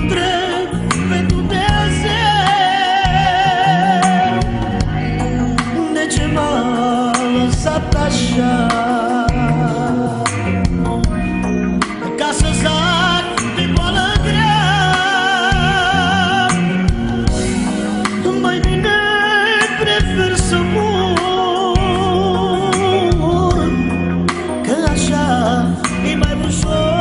întreb pe Dumnezeu de ce m-a lăsat așa, ca să zac de boală grea. Mai bine prefer să mor, că așa e mai ușor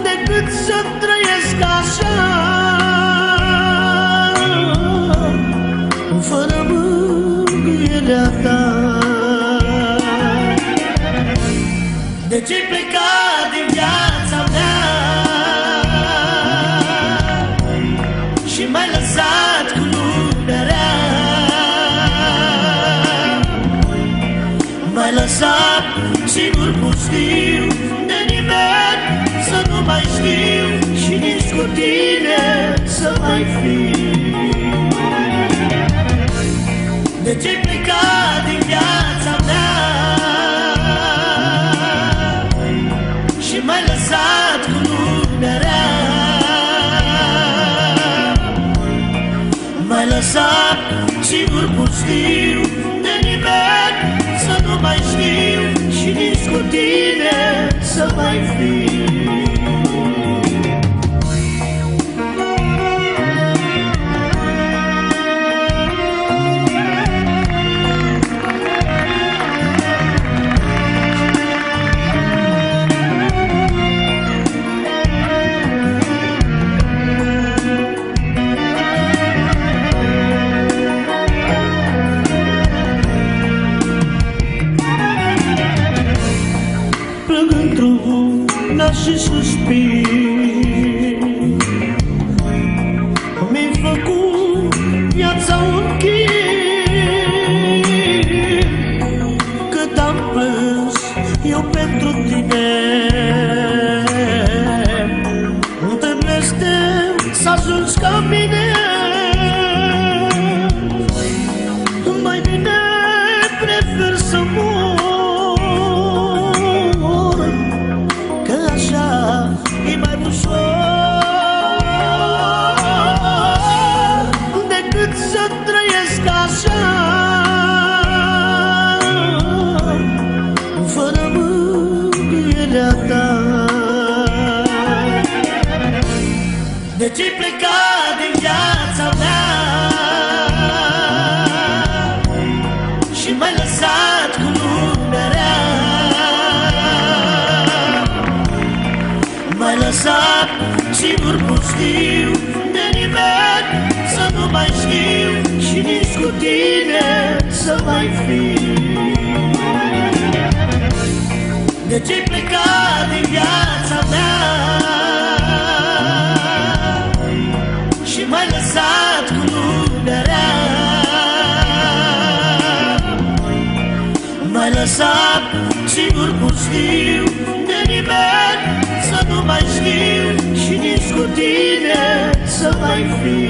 decât să trăiesc așa, fără mângâierea ta. De ce-ai plecat din viața mea și m-ai lăsat cu lumea rea? M-ai lăsat singur, pustiu, de nimeni să nu mai știu și nici cu tine să mai fiu. De ce-ai plecat din viața mea și m-ai lăsat cu lumea rea? M-ai lăsat singur, pustiu, de nimeni să nu mai știu și nici cu tine să mai fiu. Plâng într-una și suspir, mi-ai făcut viața un chip. Cât am plâns eu pentru tine, te blestem să ajungi ca mine. Mai bine prefer să mor, e mai ușor decât să trăiesc așa, fără mângâierea ta. De ce-ai plecat din viața mea și m-ai lăsat cu lumea rea? M-ai lăsat singur, pustiu, de nimeni să nu mai știu și nici cu tine să mai fiu. De ce-ai plecat din viața mea și m-ai lăsat cu lumea rea? M-ai lăsat singur, pustiu, de nimeni să nu mai știu și nici cu tine să mai fiu.